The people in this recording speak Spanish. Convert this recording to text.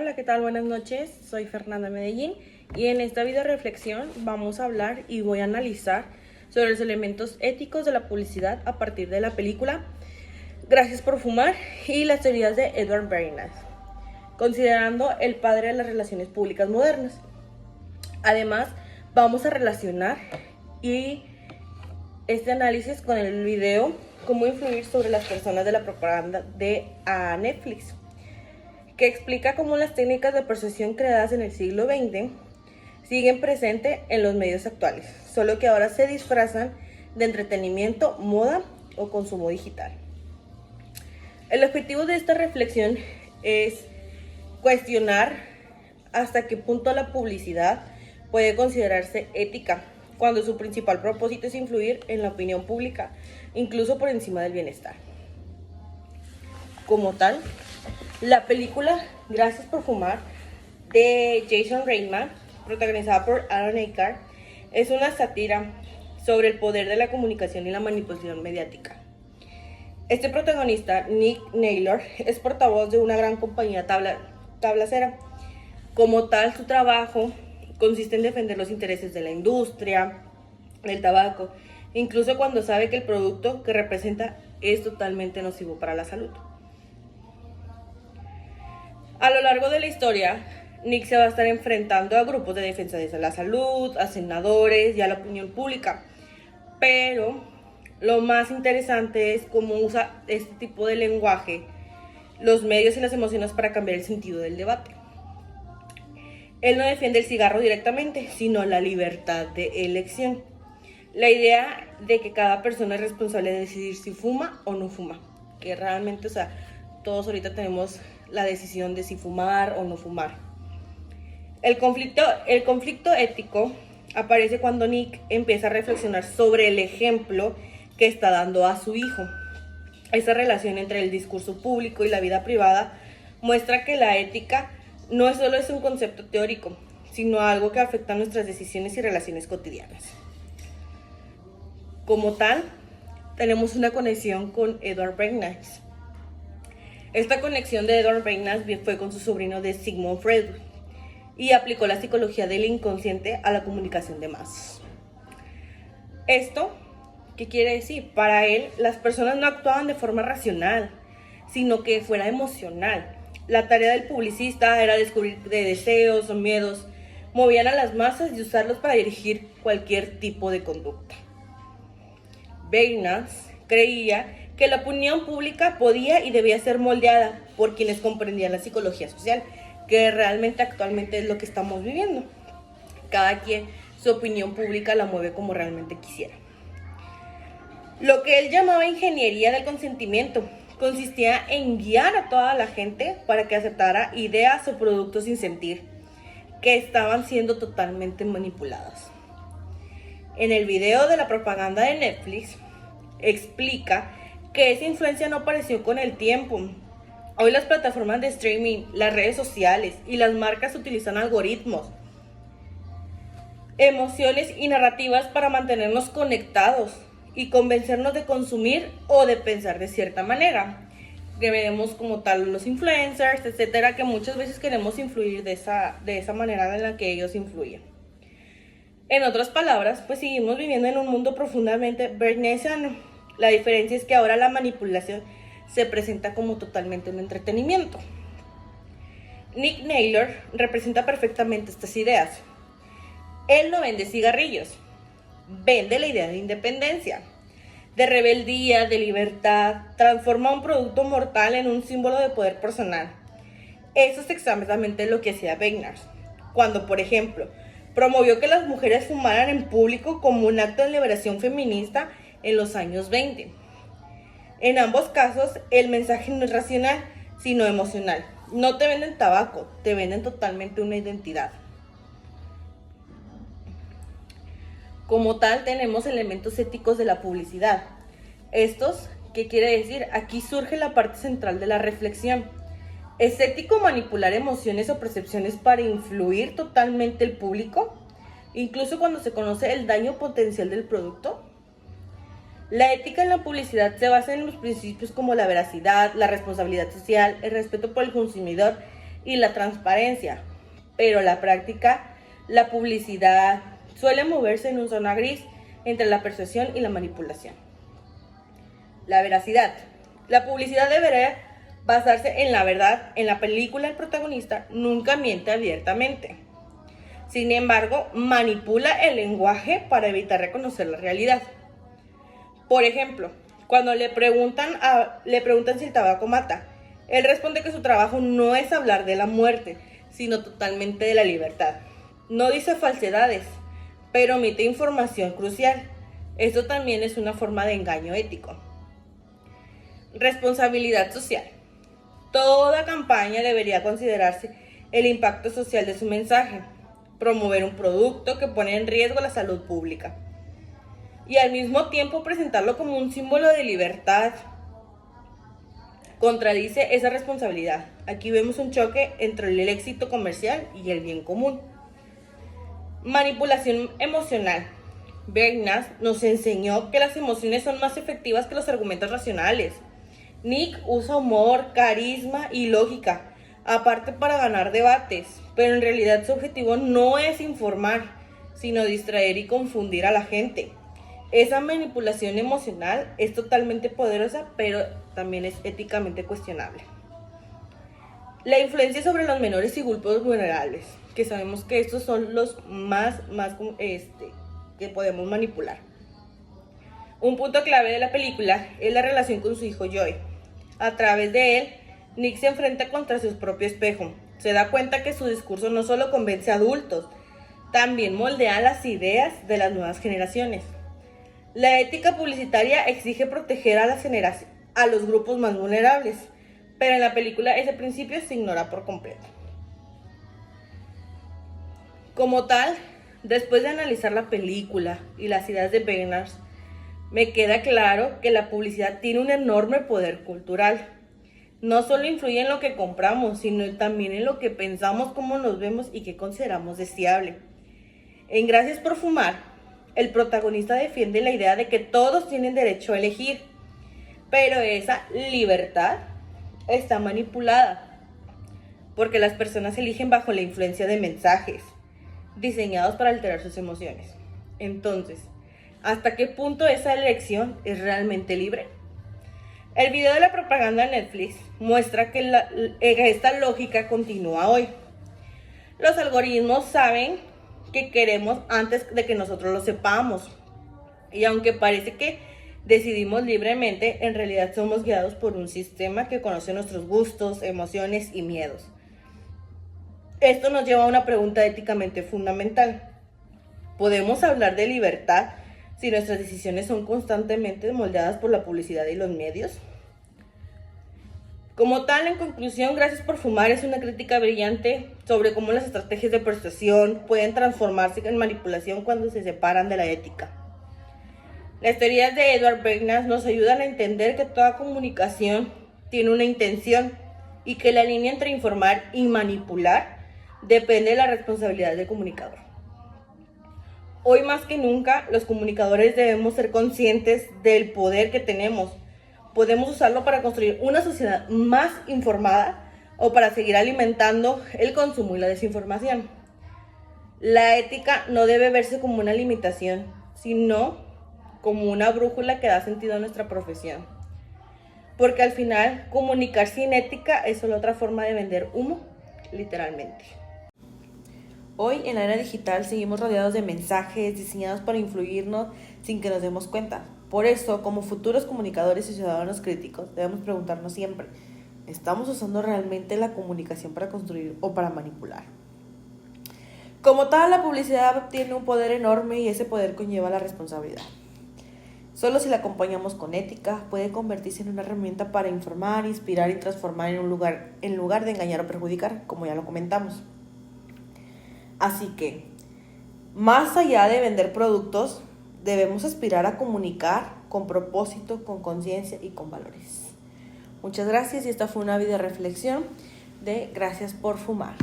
Hola, ¿qué tal? Buenas noches, soy Fernanda Medellín y en esta video reflexión vamos a hablar y voy a analizar sobre los elementos éticos de la publicidad a partir de la película Gracias por fumar y las teorías de Edward Bernays, considerando el padre de las relaciones públicas modernas. Además, vamos a relacionar y este análisis con el video Cómo influir sobre las personas de la propaganda de Netflix, que explica cómo las técnicas de persuasión creadas en el siglo XX siguen presentes en los medios actuales, solo que ahora se disfrazan de entretenimiento, moda o consumo digital. El objetivo de esta reflexión es cuestionar hasta qué punto la publicidad puede considerarse ética, cuando su principal propósito es influir en la opinión pública, incluso por encima del bienestar. Como tal, la película Gracias por fumar de Jason Reitman, protagonizada por Aaron Eckhart, es una sátira sobre el poder de la comunicación y la manipulación mediática. Este protagonista, Nick Naylor, es portavoz de una gran compañía tablacera. Como tal, su trabajo consiste en defender los intereses de la industria, del tabaco, incluso cuando sabe que el producto que representa es totalmente nocivo para la salud. A lo largo de la historia, Nick se va a estar enfrentando a grupos de defensa de la salud, a senadores y a la opinión pública. Pero lo más interesante es cómo usa este tipo de lenguaje, los medios y las emociones para cambiar el sentido del debate. Él no defiende el cigarro directamente, sino la libertad de elección. La idea de que cada persona es responsable de decidir si fuma o no fuma. Que realmente, todos ahorita tenemos la decisión de si fumar o no fumar. El conflicto ético aparece cuando Nick empieza a reflexionar sobre el ejemplo que está dando a su hijo. Esa relación entre el discurso público y la vida privada muestra que la ética no solo es un concepto teórico, sino algo que afecta nuestras decisiones y relaciones cotidianas. Como tal, tenemos una conexión con Edward Bernays. Esta conexión de Edward Bernays fue con su sobrino de Sigmund Freud y aplicó la psicología del inconsciente a la comunicación de masas. ¿Esto qué quiere decir? Para él, las personas no actuaban de forma racional, sino que fuera emocional. La tarea del publicista era descubrir de deseos o miedos, movían a las masas y usarlos para dirigir cualquier tipo de conducta. Bernays creía que la opinión pública podía y debía ser moldeada por quienes comprendían la psicología social, que realmente actualmente es lo que estamos viviendo. Cada quien su opinión pública la mueve como realmente quisiera. Lo que él llamaba ingeniería del consentimiento consistía en guiar a toda la gente para que aceptara ideas o productos sin sentir, que estaban siendo totalmente manipuladas. En el video de la propaganda de Netflix, explica que esa influencia no apareció con el tiempo. Hoy las plataformas de streaming, las redes sociales y las marcas utilizan algoritmos, emociones y narrativas para mantenernos conectados y convencernos de consumir o de pensar de cierta manera. Que vemos como tal los influencers, etcétera, que muchas veces queremos influir de esa manera en la que ellos influyen. En otras palabras, pues seguimos viviendo en un mundo profundamente bernaysiano. La diferencia es que ahora la manipulación se presenta como totalmente un entretenimiento. Nick Naylor representa perfectamente estas ideas. Él no vende cigarrillos, vende la idea de independencia, de rebeldía, de libertad, transforma un producto mortal en un símbolo de poder personal. Eso es exactamente lo que hacía Bernays, cuando, por ejemplo, promovió que las mujeres fumaran en público como un acto de liberación feminista en los años 20. En ambos casos, el mensaje no es racional, sino emocional. No te venden tabaco, te venden totalmente una identidad. Como tal, tenemos elementos éticos de la publicidad. Estos, ¿qué quiere decir? Aquí surge la parte central de la reflexión. ¿Es ético manipular emociones o percepciones para influir totalmente el público? Incluso cuando se conoce el daño potencial del producto. La ética en la publicidad se basa en los principios como la veracidad, la responsabilidad social, el respeto por el consumidor y la transparencia, pero la práctica, la publicidad, suele moverse en una zona gris entre la persuasión y la manipulación. La veracidad. La publicidad deberá basarse en la verdad. En la película el protagonista nunca miente abiertamente. Sin embargo, manipula el lenguaje para evitar reconocer la realidad. Por ejemplo, cuando le preguntan si el tabaco mata, él responde que su trabajo no es hablar de la muerte, sino totalmente de la libertad. No dice falsedades, pero omite información crucial. Esto también es una forma de engaño ético. Responsabilidad social. Toda campaña debería considerarse el impacto social de su mensaje, promover un producto que pone en riesgo la salud pública y al mismo tiempo presentarlo como un símbolo de libertad. Contradice esa responsabilidad. Aquí vemos un choque entre el éxito comercial y el bien común. Manipulación emocional. Bergnas nos enseñó que las emociones son más efectivas que los argumentos racionales. Nick usa humor, carisma y lógica, aparte para ganar debates, pero en realidad su objetivo no es informar, sino distraer y confundir a la gente. Esa manipulación emocional es totalmente poderosa, pero también es éticamente cuestionable. La influencia sobre los menores y grupos vulnerables, que sabemos que estos son los más que podemos manipular. Un punto clave de la película es la relación con su hijo Joey. A través de él, Nick se enfrenta contra su propio espejo. Se da cuenta que su discurso no solo convence a adultos, también moldea las ideas de las nuevas generaciones. La ética publicitaria exige proteger a los grupos más vulnerables, pero en la película ese principio se ignora por completo. Como tal, después de analizar la película y las ideas de Bergnas, me queda claro que la publicidad tiene un enorme poder cultural. No solo influye en lo que compramos, sino también en lo que pensamos, cómo nos vemos y qué consideramos deseable. En Gracias por Fumar, el protagonista defiende la idea de que todos tienen derecho a elegir, pero esa libertad está manipulada, porque las personas eligen bajo la influencia de mensajes diseñados para alterar sus emociones. Entonces, ¿hasta qué punto esa elección es realmente libre? El video de la propaganda de Netflix muestra que esta lógica continúa hoy. Los algoritmos saben que queremos antes de que nosotros lo sepamos. Y aunque parece que decidimos libremente, en realidad somos guiados por un sistema que conoce nuestros gustos, emociones y miedos. Esto nos lleva a una pregunta éticamente fundamental. ¿Podemos hablar de libertad si nuestras decisiones son constantemente moldeadas por la publicidad y los medios? Como tal, en conclusión, Gracias por Fumar es una crítica brillante sobre cómo las estrategias de persuasión pueden transformarse en manipulación cuando se separan de la ética. Las teorías de Edward Bergnas nos ayudan a entender que toda comunicación tiene una intención y que la línea entre informar y manipular depende de la responsabilidad del comunicador. Hoy más que nunca, los comunicadores debemos ser conscientes del poder que tenemos. Podemos usarlo para construir una sociedad más informada o para seguir alimentando el consumo y la desinformación. La ética no debe verse como una limitación, sino como una brújula que da sentido a nuestra profesión. Porque al final, comunicar sin ética es solo otra forma de vender humo, literalmente. Hoy en la era digital seguimos rodeados de mensajes diseñados para influirnos sin que nos demos cuenta. Por eso, como futuros comunicadores y ciudadanos críticos, debemos preguntarnos siempre, ¿estamos usando realmente la comunicación para construir o para manipular? Como tal, la publicidad tiene un poder enorme y ese poder conlleva la responsabilidad. Solo si la acompañamos con ética, puede convertirse en una herramienta para informar, inspirar y transformar en lugar de engañar o perjudicar, como ya lo comentamos. Así que, más allá de vender productos, debemos aspirar a comunicar con propósito, con conciencia y con valores. Muchas gracias y esta fue una video reflexión de Gracias por Fumar.